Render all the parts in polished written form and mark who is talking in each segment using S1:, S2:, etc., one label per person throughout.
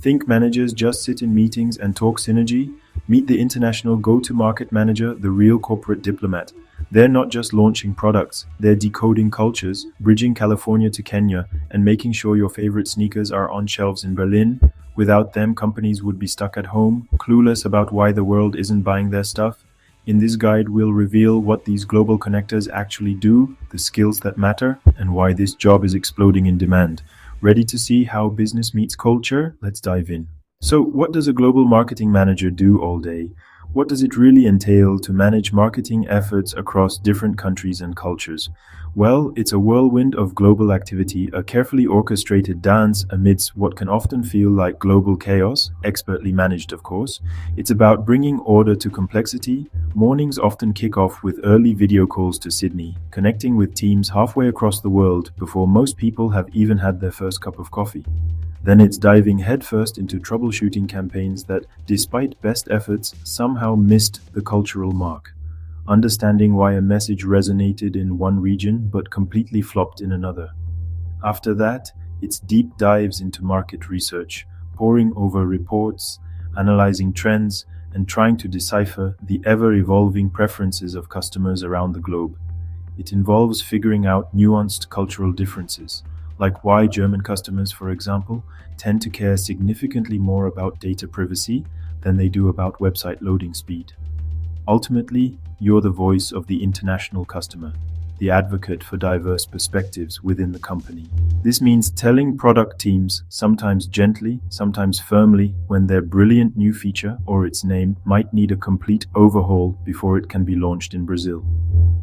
S1: Think managers just sit in meetings and talk synergy? Meet the international go-to-market manager, the real corporate diplomat. They're not just launching products, they're decoding cultures, bridging California to Kenya, and making sure your favorite sneakers are on shelves in Berlin. Without them, companies would be stuck at home, clueless about why the world isn't buying their stuff. In this guide, we'll reveal what these global connectors actually do, the skills that matter, and why this job is exploding in demand. Ready to see how business meets culture? Let's dive in. So, what does a global marketing manager do all day? What does it really entail to manage marketing efforts across different countries and cultures? Well, it's a whirlwind of global activity, a carefully orchestrated dance amidst what can often feel like global chaos, expertly managed, of course. It's about bringing order to complexity. Mornings often kick off with early video calls to Sydney, connecting with teams halfway across the world before most people have even had their first cup of coffee. Then it's diving headfirst into troubleshooting campaigns that, despite best efforts, somehow missed the cultural mark. Understanding why a message resonated in one region but completely flopped in another. After that, it's deep dives into market research, poring over reports, analyzing trends, and trying to decipher the ever-evolving preferences of customers around the globe. It involves figuring out nuanced cultural differences, like why German customers, for example, tend to care significantly more about data privacy than they do about website loading speed. Ultimately, you're the voice of the international customer, the advocate for diverse perspectives within the company. This means telling product teams, sometimes gently, sometimes firmly, when their brilliant new feature or its name might need a complete overhaul before it can be launched in Brazil.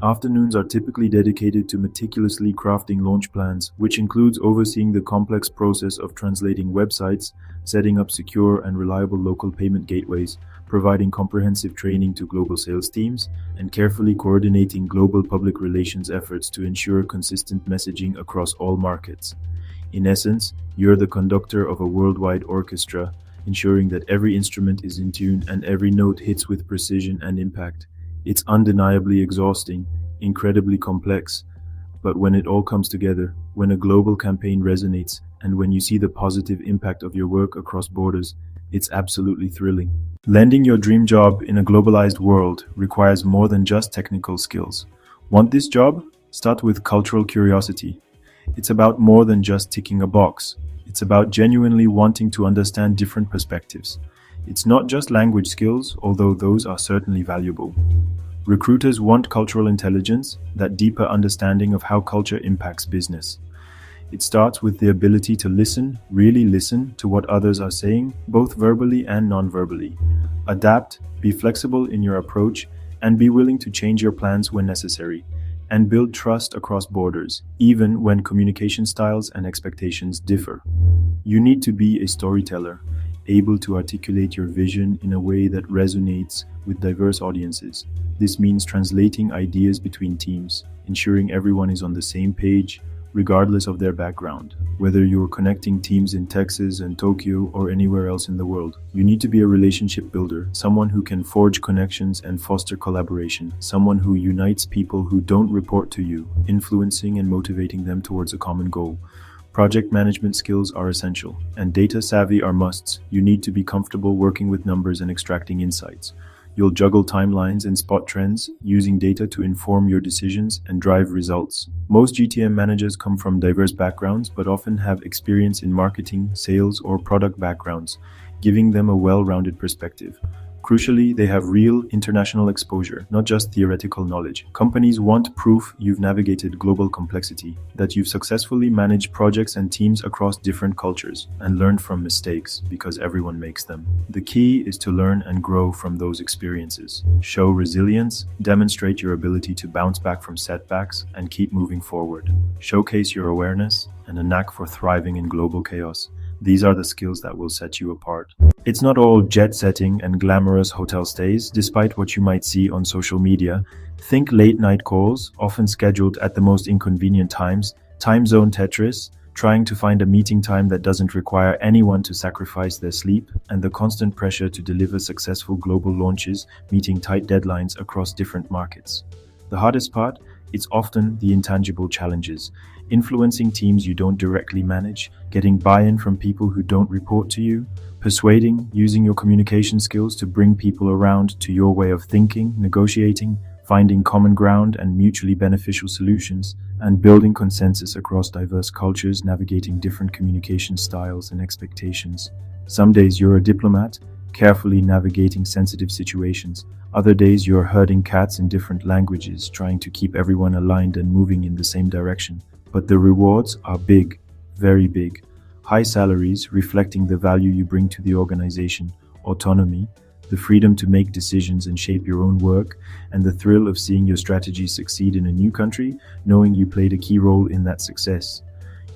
S1: Afternoons are typically dedicated to meticulously crafting launch plans, which includes overseeing the complex process of translating websites, setting up secure and reliable local payment gateways, providing comprehensive training to global sales teams, and carefully coordinating global public relations efforts to ensure consistent messaging across all markets. In essence, you're the conductor of a worldwide orchestra, ensuring that every instrument is in tune and every note hits with precision and impact. It's undeniably exhausting, incredibly complex, but when it all comes together, when a global campaign resonates, and when you see the positive impact of your work across borders, it's absolutely thrilling. Landing your dream job in a globalized world requires more than just technical skills. Want this job? Start with cultural curiosity. It's about more than just ticking a box. It's about genuinely wanting to understand different perspectives. It's not just language skills, although those are certainly valuable. Recruiters want cultural intelligence, that deeper understanding of how culture impacts business. It starts with the ability to listen, really listen to what others are saying, both verbally and non-verbally. Adapt, be flexible in your approach, and be willing to change your plans when necessary. And build trust across borders, even when communication styles and expectations differ. You need to be a storyteller, able to articulate your vision in a way that resonates with diverse audiences. This means translating ideas between teams, ensuring everyone is on the same page, regardless of their background. Whether you're connecting teams in Texas and Tokyo or anywhere else in the world, you need to be a relationship builder, someone who can forge connections and foster collaboration, someone who unites people who don't report to you, influencing and motivating them towards a common goal. Project management skills are essential, and data savvy are musts. You need to be comfortable working with numbers and extracting insights. You'll juggle timelines and spot trends, using data to inform your decisions and drive results. Most GTM managers come from diverse backgrounds, but often have experience in marketing, sales, or product backgrounds, giving them a well-rounded perspective. Crucially, they have real international exposure, not just theoretical knowledge. Companies want proof you've navigated global complexity, that you've successfully managed projects and teams across different cultures, and learned from mistakes, because everyone makes them. The key is to learn and grow from those experiences. Show resilience, demonstrate your ability to bounce back from setbacks, and keep moving forward. Showcase your awareness and a knack for thriving in global chaos. These are the skills that will set you apart. It's not all jet-setting and glamorous hotel stays, despite what you might see on social media. Think late-night calls, often scheduled at the most inconvenient times, time zone Tetris, trying to find a meeting time that doesn't require anyone to sacrifice their sleep, and the constant pressure to deliver successful global launches, meeting tight deadlines across different markets. The hardest part? it's often the intangible challenges. Influencing teams you don't directly manage, getting buy-in from people who don't report to you, persuading, using your communication skills to bring people around to your way of thinking, negotiating, finding common ground and mutually beneficial solutions, and building consensus across diverse cultures, navigating different communication styles and expectations. Some days you're a diplomat, carefully navigating sensitive situations. Other days you're herding cats in different languages, trying to keep everyone aligned and moving in the same direction. But the rewards are big, very big. High salaries reflecting the value you bring to the organization, autonomy, the freedom to make decisions and shape your own work, and the thrill of seeing your strategy succeed in a new country, knowing you played a key role in that success.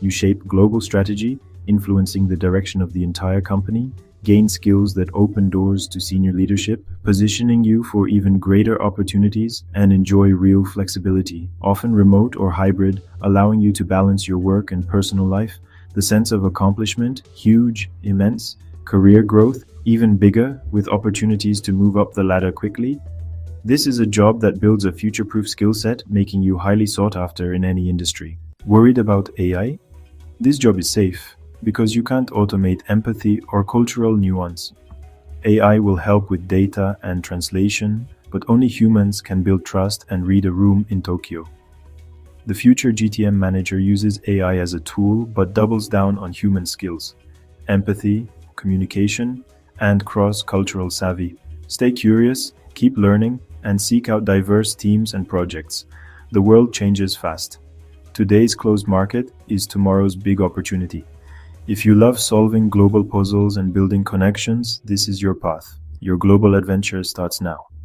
S1: You shape global strategy, influencing the direction of the entire company, gain skills that open doors to senior leadership, positioning you for even greater opportunities, and enjoy real flexibility, often remote or hybrid, allowing you to balance your work and personal life. The sense of accomplishment, huge, immense. Career growth, even bigger, with opportunities to move up the ladder quickly. This is a job that builds a future-proof skill set, making you highly sought after in any industry. Worried about AI? This job is safe, because you can't automate empathy or cultural nuance. AI will help with data and translation, but only humans can build trust and read a room in Tokyo. The future GTM manager uses AI as a tool but doubles down on human skills, empathy, communication, and cross-cultural savvy. Stay curious, keep learning, and seek out diverse teams and projects. The world changes fast. Today's closed market is tomorrow's big opportunity. If you love solving global puzzles and building connections, this is your path. Your global adventure starts now.